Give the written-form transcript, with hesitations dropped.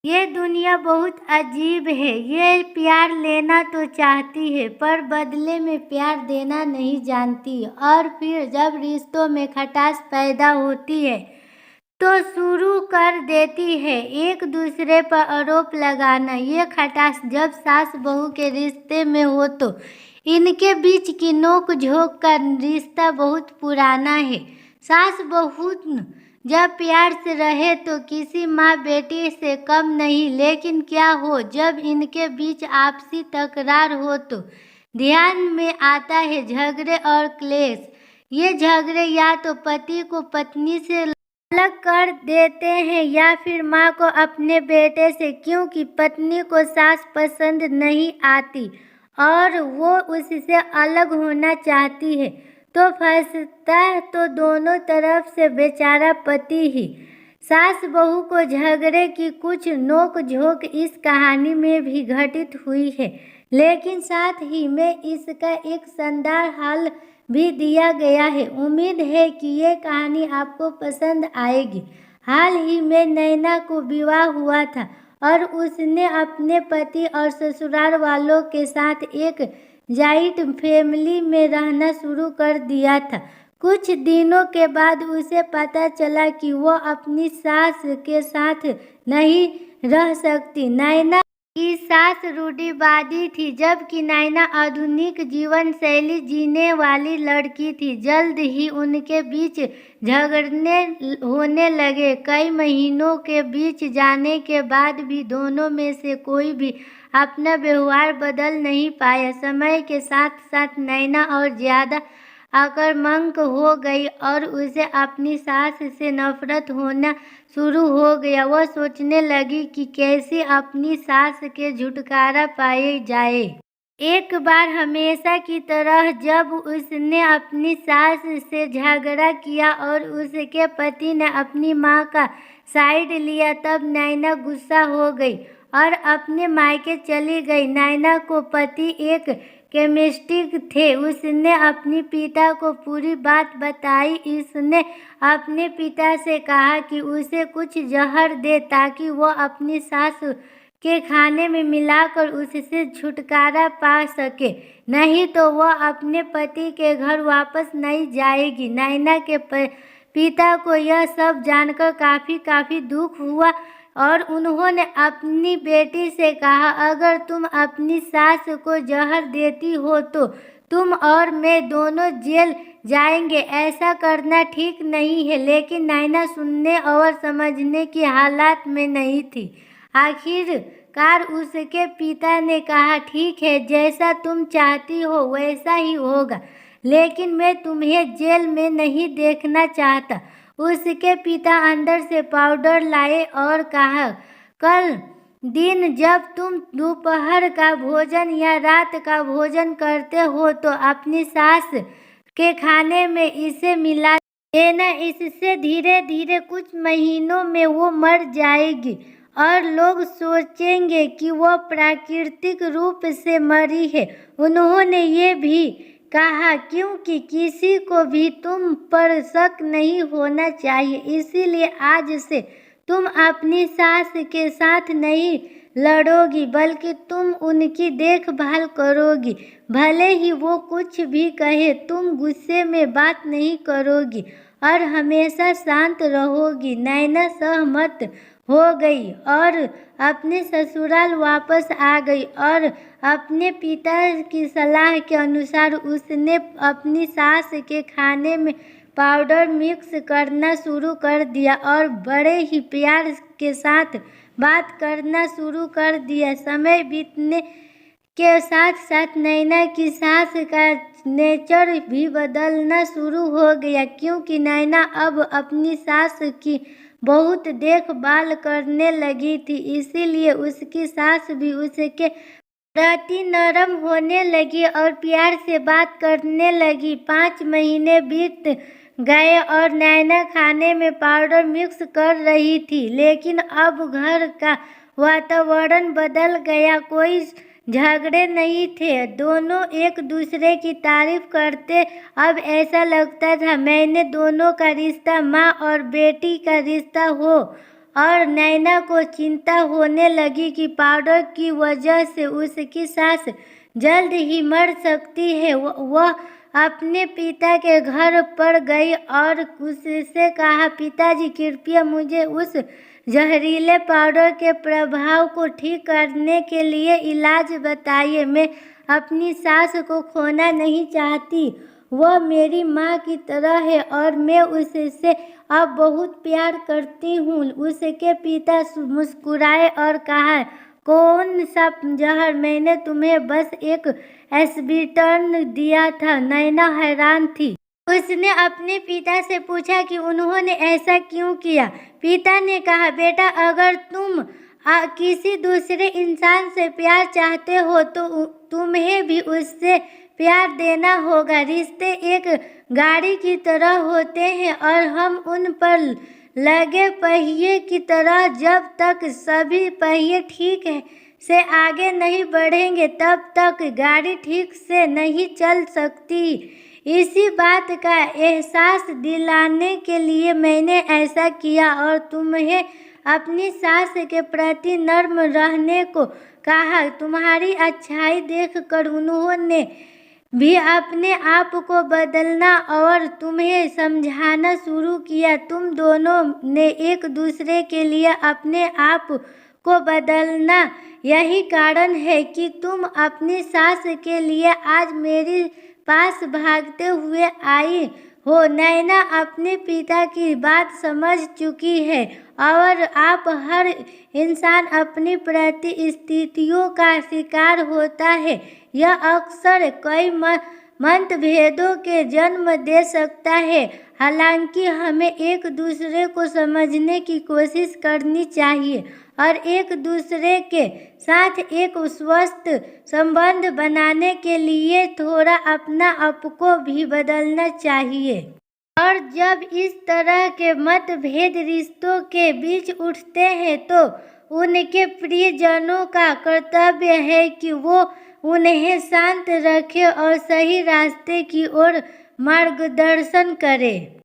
ये दुनिया बहुत अजीब है। ये प्यार लेना तो चाहती है पर बदले में प्यार देना नहीं जानती, और फिर जब रिश्तों में खटास पैदा होती है तो शुरू कर देती है एक दूसरे पर आरोप लगाना। ये खटास जब सास बहू के रिश्ते में हो तो इनके बीच की नोक झोंक का रिश्ता बहुत पुराना है। सास बहू जब प्यार से रहे तो किसी माँ बेटी से कम नहीं, लेकिन क्या हो जब इनके बीच आपसी तकरार हो तो ध्यान में आता है झगड़े और क्लेश। ये झगड़े या तो पति को पत्नी से अलग कर देते हैं या फिर माँ को अपने बेटे से, क्योंकि पत्नी को सास पसंद नहीं आती और वो उससे अलग होना चाहती है। तो फंसता तो दोनों तरफ से बेचारा पति ही। सास बहू को झगड़े की कुछ नोक झोंक इस कहानी में भी घटित हुई है, लेकिन साथ ही में इसका एक शानदार हल भी दिया गया है। उम्मीद है कि ये कहानी आपको पसंद आएगी। हाल ही में नैना को विवाह हुआ था और उसने अपने पति और ससुराल वालों के साथ एक जॉइंट फैमिली में रहना शुरू कर दिया था। कुछ दिनों के बाद उसे पता चला कि वो अपनी सास के साथ नहीं रह सकती। नैना की सास रूढ़िवादी थी, जबकि नैना आधुनिक जीवन शैली जीने वाली लड़की थी। जल्द ही उनके बीच झगड़ने होने लगे। कई महीनों के बीच जाने के बाद भी दोनों में से कोई भी अपना व्यवहार बदल नहीं पाया। समय के साथ साथ नैना और ज्यादा आक्रामक हो गई और उसे अपनी सास से नफरत होना शुरू हो गया। वह सोचने लगी कि कैसे अपनी सास के छुटकारा पाए जाए। एक बार हमेशा की तरह जब उसने अपनी सास से झगड़ा किया और उसके पति ने अपनी माँ का साइड लिया, तब नैना गुस्सा हो गई और अपने मायके चली गई। नैना को पति एक केमिस्टिक थे। उसने अपने पिता को पूरी बात बताई। इसने अपने पिता से कहा कि उसे कुछ जहर दे ताकि वो अपनी सास के खाने में मिलाकर उससे छुटकारा पा सके, नहीं तो वह अपने पति के घर वापस नहीं जाएगी। नैना के पिता को यह सब जानकर काफी दुख हुआ और उन्होंने अपनी बेटी से कहा, अगर तुम अपनी सास को जहर देती हो तो तुम और मैं दोनों जेल जाएंगे। ऐसा करना ठीक नहीं है। लेकिन नैना सुनने और समझने की हालत में नहीं थी। आखिरकार उसके पिता ने कहा, ठीक है, जैसा तुम चाहती हो वैसा ही होगा, लेकिन मैं तुम्हें जेल में नहीं देखना चाहता। उसके पिता अंदर से पाउडर लाए और कहा, कल दिन जब तुम दोपहर का भोजन या रात का भोजन करते हो तो अपनी सास के खाने में इसे मिला देना। इससे धीरे धीरे कुछ महीनों में वो मर जाएगी और लोग सोचेंगे कि वो प्राकृतिक रूप से मरी है। उन्होंने ये भी कहा, क्योंकि किसी को भी तुम पर शक नहीं होना चाहिए, इसीलिए आज से तुम अपनी सास के साथ नहीं लड़ोगी बल्कि तुम उनकी देखभाल करोगी। भले ही वो कुछ भी कहे, तुम गुस्से में बात नहीं करोगी और हमेशा शांत रहोगी। नैना सहमत हो गई और अपने ससुराल वापस आ गई और अपने पिता की सलाह के अनुसार उसने अपनी सास के खाने में पाउडर मिक्स करना शुरू कर दिया और बड़े ही प्यार के साथ बात करना शुरू कर दिया। समय बीतने के साथ साथ नैना की सास का नेचर भी बदलना शुरू हो गया, क्योंकि नैना अब अपनी सास की बहुत देखभाल करने लगी थी। इसीलिए उसकी सास भी उसके प्रति नरम होने लगी और प्यार से बात करने लगी। 5 महीने बीत गए और नैना खाने में पाउडर मिक्स कर रही थी, लेकिन अब घर का वातावरण बदल गया। कोई झगड़े नहीं थे, दोनों एक दूसरे की तारीफ करते। अब ऐसा लगता था मैंने दोनों का रिश्ता माँ और बेटी का रिश्ता हो और नैना को चिंता होने लगी कि पाउडर की वजह से उसकी सास जल्द ही मर सकती है। वह अपने पिता के घर पर गई और उससे कहा, पिताजी कृपया मुझे उस जहरीले पाउडर के प्रभाव को ठीक करने के लिए इलाज बताइए। मैं अपनी सास को खोना नहीं चाहती। वह मेरी माँ की तरह है और मैं उससे अब बहुत प्यार करती हूँ। उसके पिता मुस्कुराए और कहा, कौन सा जहर? मैंने तुम्हें बस एक एस्पिरिन दिया था। नैना हैरान थी। उसने अपने पिता से पूछा कि उन्होंने ऐसा क्यों किया। पिता ने कहा, बेटा अगर तुम किसी दूसरे इंसान से प्यार चाहते हो तो तुम्हें भी उससे प्यार देना होगा। रिश्ते एक गाड़ी की तरह होते हैं और हम उन पर लगे पहिए की तरह। जब तक सभी पहिए ठीक से आगे नहीं बढ़ेंगे तब तक गाड़ी ठीक से नहीं चल सकती। इसी बात का एहसास दिलाने के लिए मैंने ऐसा किया और तुम्हें अपनी सास के प्रति नर्म रहने को कहा। तुम्हारी अच्छाई देखकर उन्होंने भी अपने आप को बदलना और तुम्हें समझाना शुरू किया। तुम दोनों ने एक दूसरे के लिए अपने आप को बदलना, यही कारण है कि तुम अपनी सास के लिए आज मेरे पास भागते हुए आई हो। नैना अपने पिता की बात समझ चुकी है और आप हर इंसान अपनी परिस्थितियों का शिकार होता है। यह अक्सर कई मतभेदों के जन्म दे सकता है। हालांकि हमें एक दूसरे को समझने की कोशिश करनी चाहिए और एक दूसरे के साथ एक स्वस्थ संबंध बनाने के लिए थोड़ा अपना आप को भी बदलना चाहिए। और जब इस तरह के मतभेद रिश्तों के बीच उठते हैं तो उनके प्रियजनों का कर्तव्य है कि वो उन्हें शांत रखे और सही रास्ते की ओर मार्गदर्शन करे।